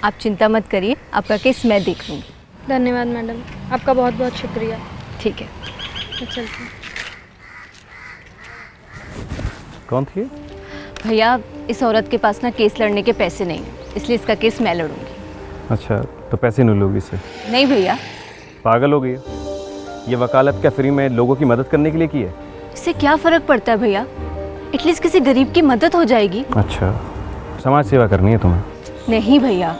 आप चिंता मत करिए, आपका केस मैं देख लूँगी। धन्यवाद मैडम, आपका बहुत बहुत शुक्रिया। ठीक है। मैं चलती हूँ। कौन थी? भैया, इस औरत के पास ना केस लड़ने के पैसे नहीं हैं, इसलिए इसका केस मैं लड़ूंगी। अच्छा, तो पैसे नहीं लोगी इससे? नहीं भैया। पागल हो गई है? ये वकालत क्या फ्री में लोगों की मदद करने के लिए की है? इससे क्या फ़र्क पड़ता है भैया, एटलीस्ट किसी गरीब की मदद हो जाएगी। अच्छा, समाज सेवा करनी है तुम्हें? नहीं भैया,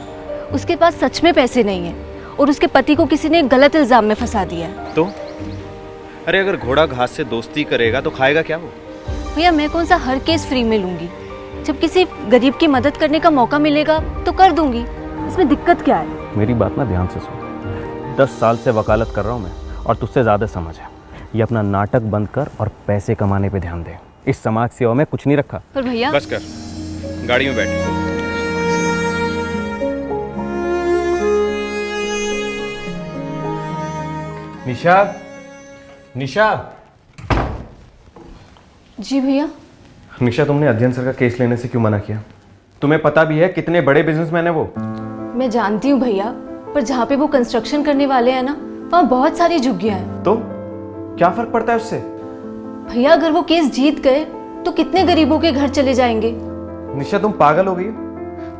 उसके पास सच में पैसे नहीं हैं और उसके पति को किसी ने गलत इल्ज़ाम में फंसा दिया है। तो अरे अगर घोड़ा घास से दोस्ती करेगा तो खाएगा क्या वो? भैया, मैं कौन सा हर केस फ्री में लूँगी? जब किसी गरीब की मदद करने का मौका मिलेगा तो कर दूंगी, इसमें दिक्कत क्या है? मेरी बात ना ध्यान से सुन। 10 साल से वकालत कर रहा हूँ मैं, और तुझसे ज़्यादा समझ है। ये अपना नाटक बंद कर और पैसे कमाने पे ध्यान दे। इस समाज सेवा में कुछ नहीं रखा। पर भैया, बस कर, गाड़ी में बैठ। निशा, निशा। जी भैया। निशा, तुमने अध्ययन सर का केस लेने से क्यों मना किया? तुम्हें पता भी है कितने बड़े बिजनेसमैन है वो। मैं जानती हूँ भैया, पर जहाँ पे वो कंस्ट्रक्शन करने वाले हैं ना, वहाँ बहुत सारी झुग्गियाँ हैं। तो क्या फर्क पड़ता है उससे? भैया, अगर वो केस जीत गए तो कितने गरीबों के घर चले जाएंगे। निशा, तुम पागल हो गई?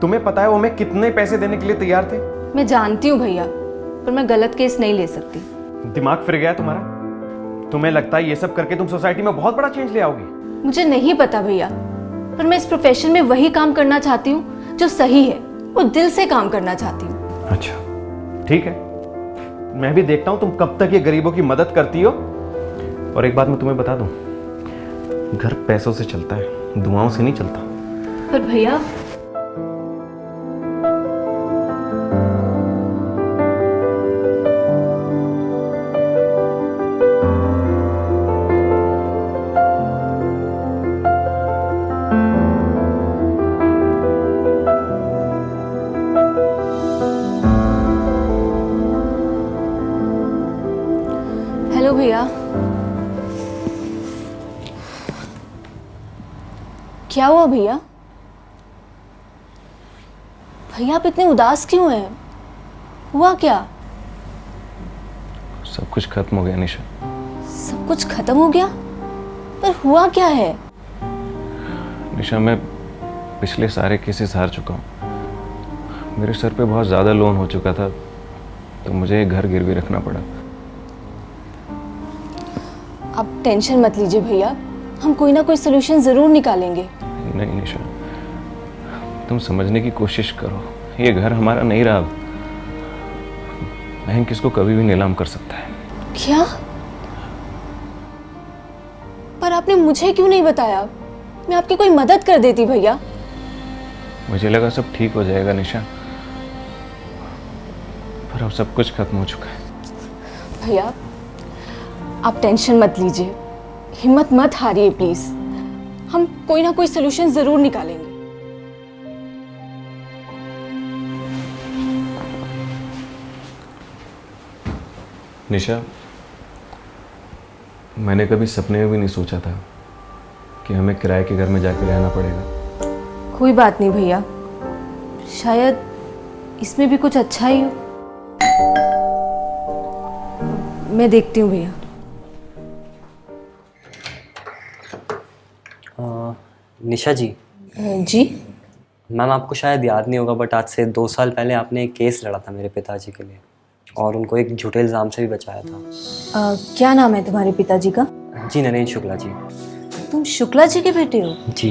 तुम्हें पता है वो हमें कितने पैसे देने के लिए तैयार थे? मैं जानती हूँ भैया, पर मैं गलत केस नहीं ले सकती। दिमाग फिर गया तुम्हारा? तुम्हें लगता है ये सब करके तुम सोसाइटी में बहुत बड़ा चेंज ले आओगी? मुझे नहीं पता भैया, पर मैं इस प्रोफेशन में वही काम करना चाहती हूँ जो सही है, वो दिल से काम करना चाहती हूँ। अच्छा, ठीक है, मैं भी देखता हूँ तुम कब तक ये गरीबों की मदद करती हो। और एक बात मैं तुम्हें बता दूं, घर पैसों से चलता है, दुआओं से नहीं चलता। पर भैया, हेलो भैया। क्या हुआ भैया? भैया, आप इतने उदास क्यों हैं? हुआ क्या? सब कुछ खत्म हो गया निशा। सब कुछ खत्म हो गया? पर हुआ क्या है? निशा, मैं पिछले सारे केसेस हार चुका हूँ। मेरे सर पे बहुत ज़्यादा लोन हो चुका था, तो मुझे घर गिरवी रखना पड़ा। आप टेंशन मत लीजिए भैया, हम कोई ना कोई सोल्यूशन ज़रूर निकालेंगे। नहीं निशा, तुम समझने की कोशिश करो। ये घर हमारा नहीं रहा। बैंक इसको कभी भी नीलाम कर सकता है। क्या? पर आपने मुझे क्यों नहीं बताया? मैं आपकी कोई मदद कर देती भैया। मुझे लगा सब ठीक हो जाएगा निशा, पर अब सब कुछ खत्म हो चुका है। भैया, आप टेंशन मत लीजिए, हिम्मत मत हारिए प्लीज। हम कोई ना कोई सोल्यूशन जरूर निकालेंगे। निशा, मैंने कभी सपने में भी नहीं सोचा था कि हमें किराए के घर में जाके रहना पड़ेगा। कोई बात नहीं भैया, शायद इसमें भी कुछ अच्छा ही हो। मैं देखती हूँ भैया। निशा जी। जी? मैम, आपको शायद याद नहीं होगा, बट आज से 2 साल पहले आपने एक केस लड़ा था मेरे पिताजी के लिए, और उनको एक झूठे इल्ज़ाम से भी बचाया था। क्या नाम है तुम्हारे पिताजी का? जी, नरेंद्र शुक्ला जी। तुम शुक्ला जी के बेटे हो? जी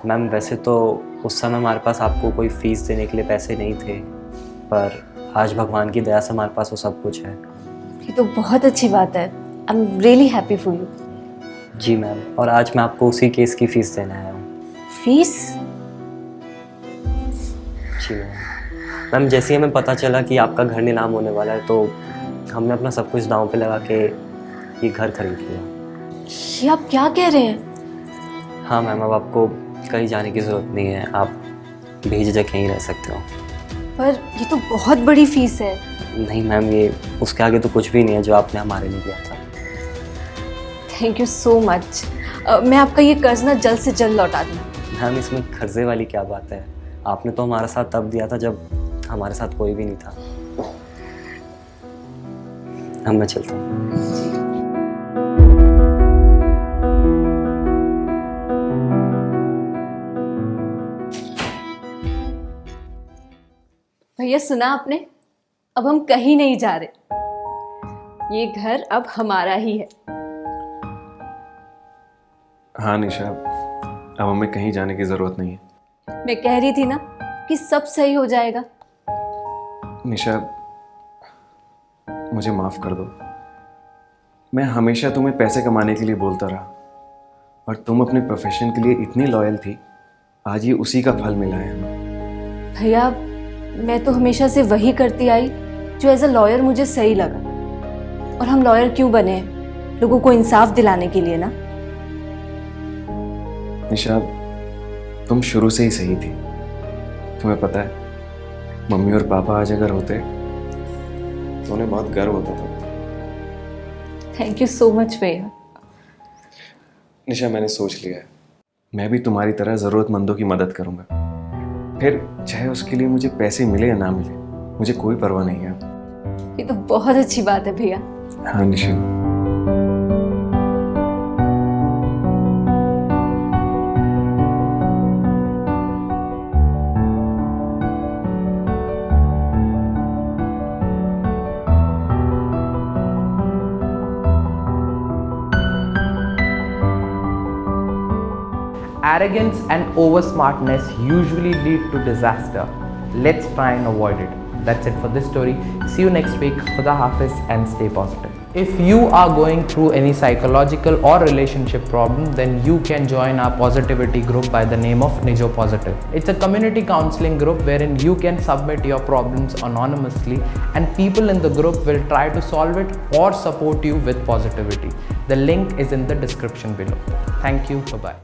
मैम, वैसे तो उस समय हमारे पास आपको कोई फ़ीस देने के लिए पैसे नहीं थे, पर आज भगवान की दया से हमारे पास वो सब कुछ है। ये तो बहुत अच्छी बात है। I am really happy for you. जी मैम, और आज मैं आपको उसी केस की फ़ीस देने आया हूँ। फीस? जी मैम, जैसे ही हमें पता चला कि आपका घर नीलाम होने वाला है, तो हमने अपना सब कुछ दांव पे लगा के ये घर खरीद लिया। ये आप क्या कह रहे हैं? हाँ मैम, अब आपको कहीं जाने की ज़रूरत नहीं है, आप बेझिझक यहीं रह सकते हो। पर ये तो बहुत बड़ी फीस है। नहीं मैम, ये उसके आगे तो कुछ भी नहीं है जो आपने हमारे लिए किया था। Thank you so much. मैं आपका ये कर्ज ना जल्द से जल्द लौटा दूँ। मैम, इसमें कर्जे वाली क्या बात है? आपने तो हमारा साथ तब दिया था जब हमारे साथ कोई भी नहीं था। अब मैं चलता हूँ। भैया सुना आपने, अब हम कहीं नहीं जा रहे, ये घर अब हमारा ही है। हाँ निशा, अब हमें कहीं जाने की ज़रूरत नहीं है। मैं कह रही थी ना कि सब सही हो जाएगा। निशा, मुझे माफ़ कर दो। मैं हमेशा तुम्हें पैसे कमाने के लिए बोलता रहा और तुम अपने प्रोफेशन के लिए इतनी लॉयल थी, आज ये उसी का फल मिला है हमें। भैया मैं तो हमेशा से वही करती आई जो एज अ लॉयर मुझे सही लगा, और हम लॉयर क्यों बने हैं? लोगों को इंसाफ दिलाने के लिए ना। निशा, तुम शुरू से ही सही थी। तुम्हें पता है, मम्मी और पापा आज अगर होते तो उन्हें बहुत गर्व होता था। थैंक यू सो मच भैया। निशा, मैंने सोच लिया है, मैं भी तुम्हारी तरह ज़रूरतमंदों की मदद करूंगा, फिर चाहे उसके लिए मुझे पैसे मिले या ना मिले, मुझे कोई परवाह नहीं है। ये तो बहुत अच्छी बात है भैया। हाँ निशा। Arrogance and oversmartness usually lead to disaster. Let's try and avoid it. That's it for this story. See you next week. Khuda Hafiz and stay positive. If you are going through any psychological or relationship problem, then you can join our positivity group by the name of Nijo Positive. It's a community counseling group wherein you can submit your problems anonymously and people in the group will try to solve it or support you with positivity. The link is in the description below. Thank you. Bye-bye.